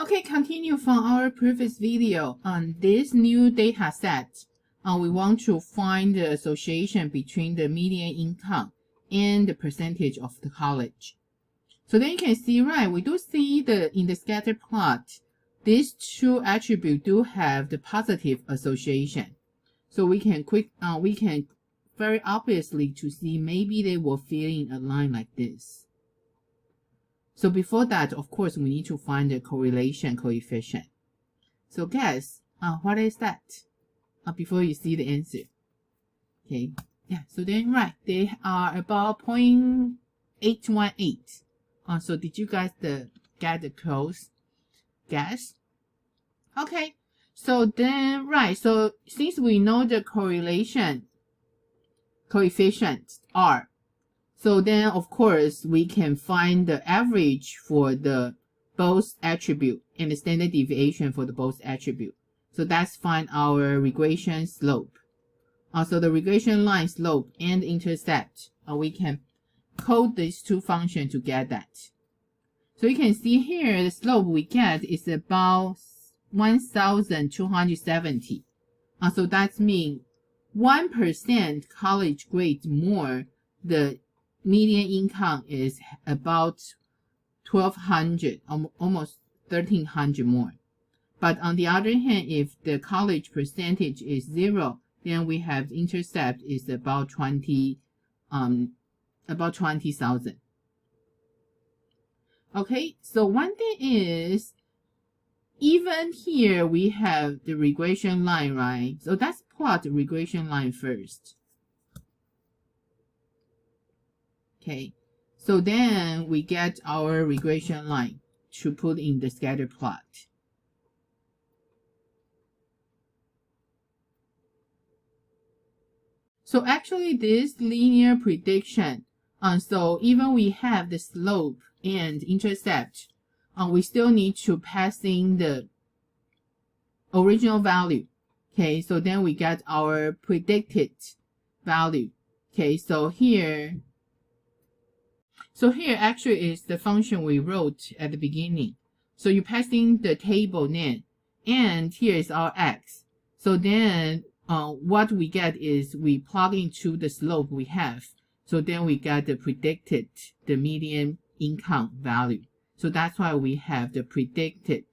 Okay, continue from our previous video. On this new data set, we want to find the association between the median income and the percentage of the college. So then you can see, right, we do see in the scatter plot, these two attributes do have the positive association. So we can very obviously to see maybe they will fill in a line like this. So before that, of course, we need to find the correlation coefficient. So guess, what is that? Before you see the answer. Okay, yeah, so then, right, they are about 0.818. So did you guys get the close guess? Okay, so then, right, so since we know the correlation coefficient R, so then, of course, we can find the average for the both attribute and the standard deviation for the both attribute. So that's find our regression slope. So the regression line slope and intercept, we can code these two functions to get that. So you can see here, the slope we get is about 1,270. So that means 1% college grade more, the median income is about 1,200, almost 1,300 more. But on the other hand, if the college percentage is 0, then we have intercept is about 20,000. Okay, so one thing is, even here we have the regression line, right? So let's plot the regression line first. Okay, so then we get our regression line to put in the scatter plot. So actually this linear prediction, so even we have the slope and intercept, we still need to pass in the original value. Okay, so then we get our predicted value. Okay, so here actually is the function we wrote at the beginning. So you pass in the table name, and here is our x. So then what we get is we plug into the slope we have. So then we get the predicted, the median income value. So that's why we have the predicted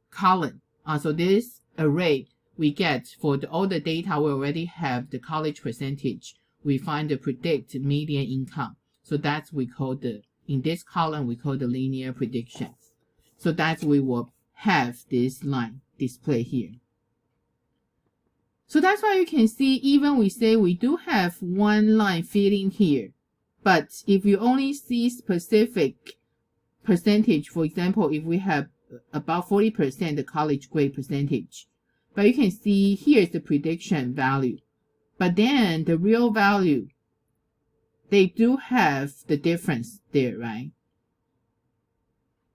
column. So this array we get for all the data we already have the college percentage. We find the predicted median income. So that's we call in this column, we call the linear prediction. So that's we will have this line display here. So that's why you can see, even we say we do have one line fitting here, but if you only see specific percentage, for example, if we have about 40% the college grade percentage, but you can see here is the prediction value. But then the real value, they do have the difference there, right?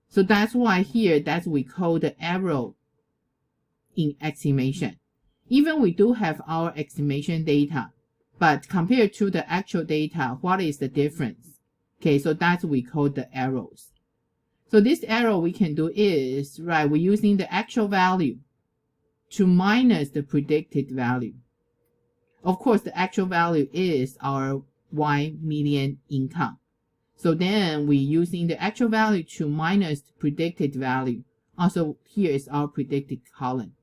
So that's why here, that's we call the error in estimation. Even we do have our estimation data, but compared to the actual data, what is the difference? Okay, so that's we call the errors. So this error we can do is, right, we're using the actual value to minus the predicted value. Of course, the actual value is our Y median income. So then we're using the actual value to minus the predicted value. Also, here is our predicted column.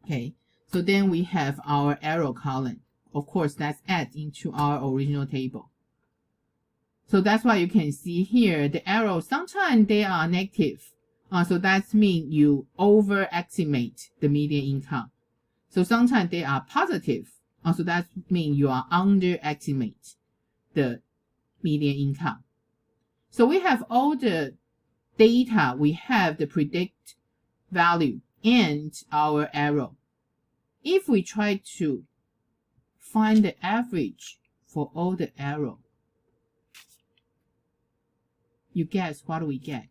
Okay, so then we have our error column. Of course, that's add into our original table. So that's why you can see here, the arrows, sometimes they are negative. So that means you overestimate the median income. So sometimes they are positive. So that means you are underestimate the median income. So we have all the data, we have the predict value and our error. If we try to find the average for all the error, you guess what we get?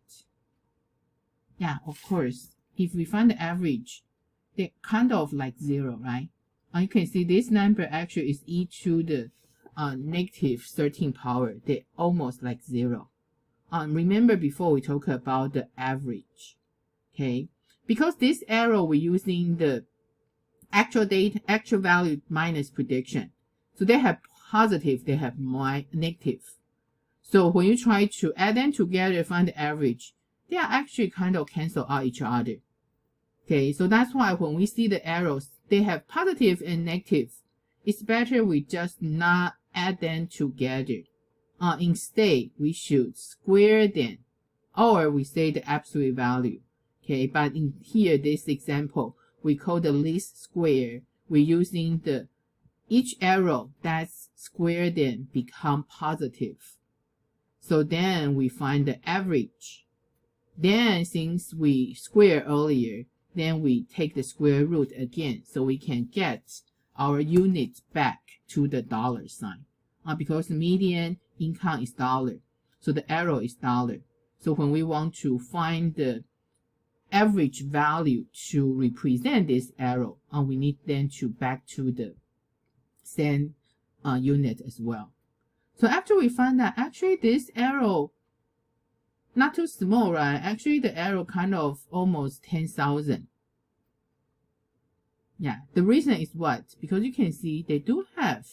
Yeah, of course, if we find the average, they're kind of like 0, right? You can see this number actually is e to the negative 13 power. They're almost like 0. remember before we talked about the average, okay? Because this arrow we're using the actual data, actual value minus prediction. So they have positive, they have negative. So when you try to add them together, find the average, they are actually kind of cancel out each other. Okay, so that's why when we see the arrows, they have positive and negative. It's better we just not add them together. Instead, we should square them, or we say the absolute value. Okay, but in here, this example, we call the least square. We're using the each arrow that's square then become positive. So then we find the average. Then since we square earlier, then we take the square root again, so we can get our unit back to the dollar sign. Because the median income is dollar, so the arrow is dollar. So when we want to find the average value to represent this arrow, we need then to back to the same unit as well. So after we find that actually this arrow not too small, right? Actually the arrow kind of almost 10,000. Yeah, the reason is what? Because you can see they do have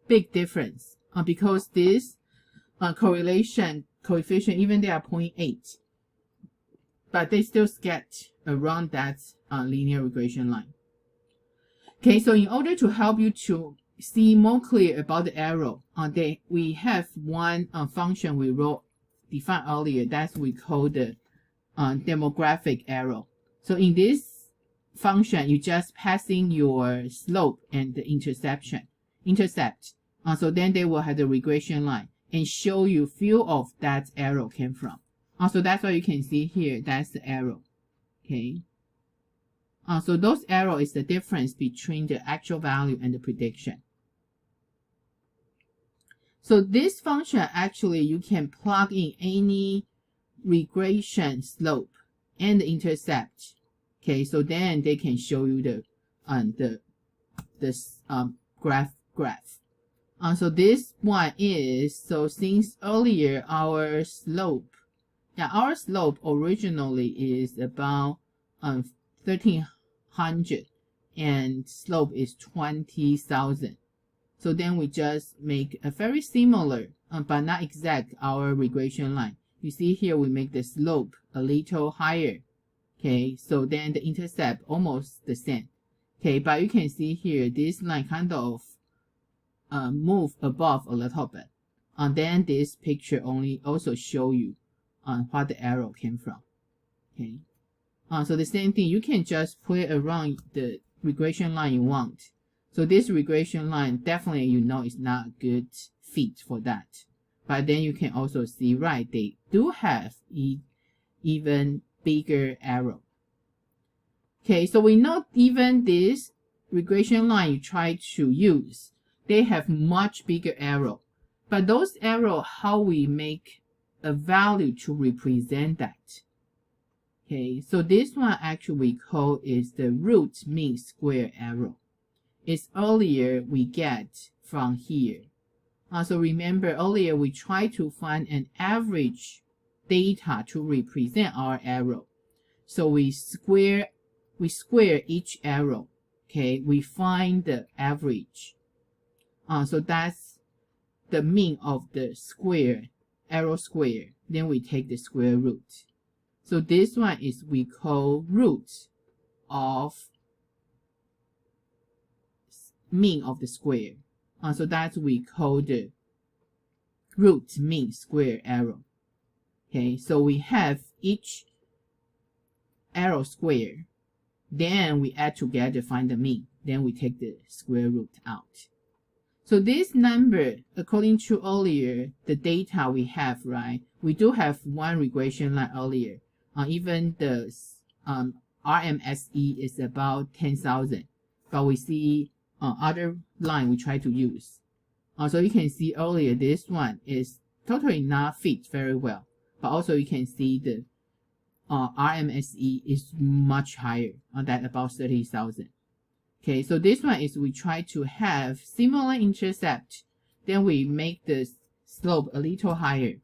big difference because this correlation coefficient, even they are 0.8, but they still sketch around that linear regression line. Okay, so in order to help you to see more clear about the arrow, we have one function we defined earlier that we call the demographic arrow. So in this function, you just passing your slope and the intercept. So then they will have the regression line and show you few of that arrow came from. So that's why you can see here, that's the arrow. Okay. So those arrow is the difference between the actual value and the prediction. So this function actually you can plug in any regression slope and the intercept. Okay, so then they can show you the graph. So this one is, so since earlier our slope originally is about 1,300 and slope is 20,000. So then we just make a very similar, but not exact, our regression line. You see here we make the slope a little higher. Okay, so then the intercept almost the same. Okay, but you can see here this line kind of move above a little bit. And then this picture also show you what the arrow came from. Okay, so the same thing, you can just play around the regression line you want. So this regression line definitely you know is not a good fit for that. But then you can also see, right, they do have even bigger arrow. Okay, so we know even this regression line you try to use, they have much bigger arrow. But those arrow, how we make a value to represent that. Okay, so this one actually we call is the root mean square arrow. It's earlier we get from here. So remember earlier we tried to find an average data to represent our arrow. So we square each arrow. Okay, we find the average. So that's the mean of the square, arrow square. Then we take the square root. So this one is we call root of mean of the square. So that's we call the root mean square arrow. Okay, so we have each arrow square. Then we add together, find the mean. Then we take the square root out. So this number, according to earlier, the data we have, right? We do have one regression line earlier. Even the rmse is about 10,000. But we see other line we try to use. So you can see earlier this one is totally not fit very well. But also you can see the rmse is much higher, that about 30,000. Okay, so this one is we try to have similar intercept. Then we make the slope a little higher.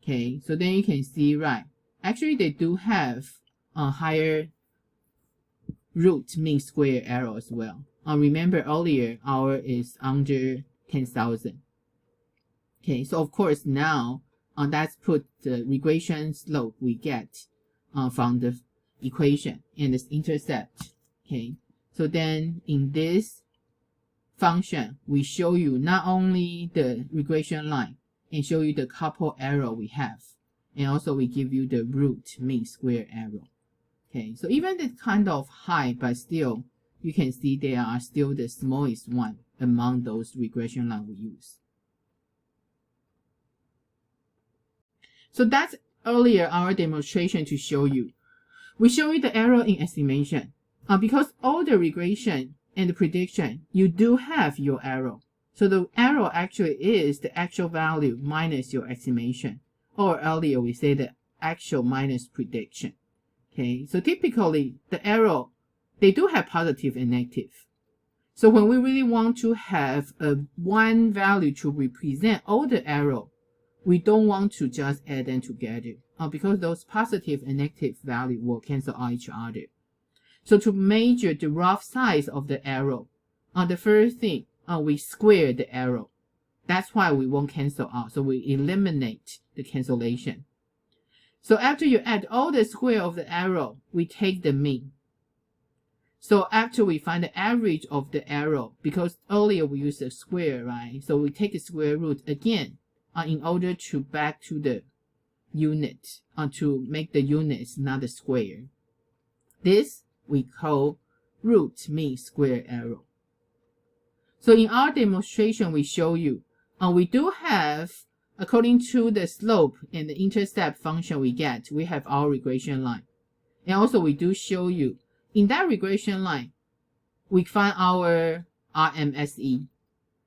Okay, so then you can see, right, actually they do have a higher root mean square error as well. Remember earlier, our is under 10,000. Okay, so of course now that's put the regression slope we get from the equation and this intercept. Okay, so then in this function, we show you not only the regression line and show you the couple error we have, and also we give you the root mean square error. Okay, so even it's kind of high, but still you can see they are still the smallest one among those regression line we use. So that's earlier our demonstration to show you. We show you the error in estimation. Because all the regression and the prediction, you do have your error. So the error actually is the actual value minus your estimation. Or earlier we say the actual minus prediction. Okay, so typically the error, they do have positive and negative. So when we really want to have one value to represent all the error, we don't want to just add them together because those positive and negative value will cancel out each other. So to measure the rough size of the error, the first thing, we square the error. That's why we won't cancel out. So we eliminate the cancellation. So after you add all the square of the error, we take the mean. So after we find the average of the error, because earlier we used the square, right? So we take the square root again in order to back to the unit, to make the units not the square. This we call root mean square error. So in our demonstration, we show you, we do have, according to the slope and the intercept function we get, we have our regression line. And also we do show you, in that regression line, we find our rmse.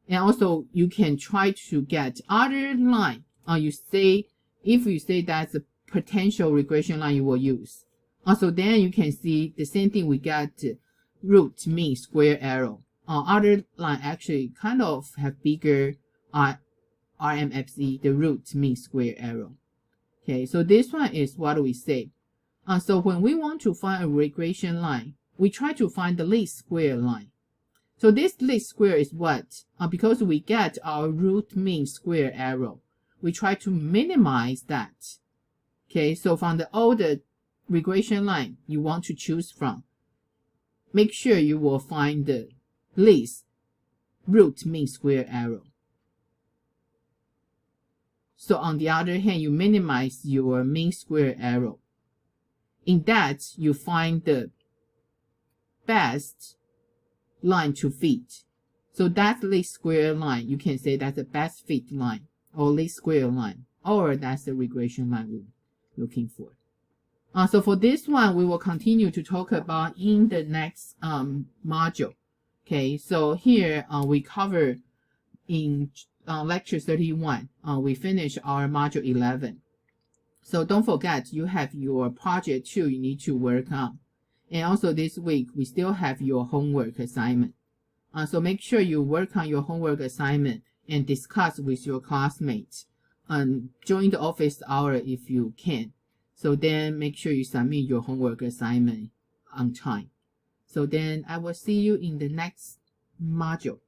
And also you can try to get other line. If you say that's a potential regression line you will use. Also then you can see the same thing we get root mean square error. Other line actually kind of have bigger rmse, the root mean square error. Okay, so this one is what we say. So when we want to find a regression line, we try to find the least square line. So this least square is what? Because we get our root mean square error, we try to minimize that. Okay, so from all the regression line you want to choose from, make sure you will find the least root mean square error. So on the other hand, you minimize your mean square error. In that, you find the best line to fit. So that's least square line. You can say that's the best fit line or least square line, or that's the regression line we're looking for. So for this one, we will continue to talk about in the next module. Okay, so here we cover in lecture 31, we finish our module 11. So don't forget, you have your project 2 you need to work on. And also this week, we still have your homework assignment. So make sure you work on your homework assignment and discuss with your classmates. Join the office hour if you can. So then make sure you submit your homework assignment on time. So then I will see you in the next module.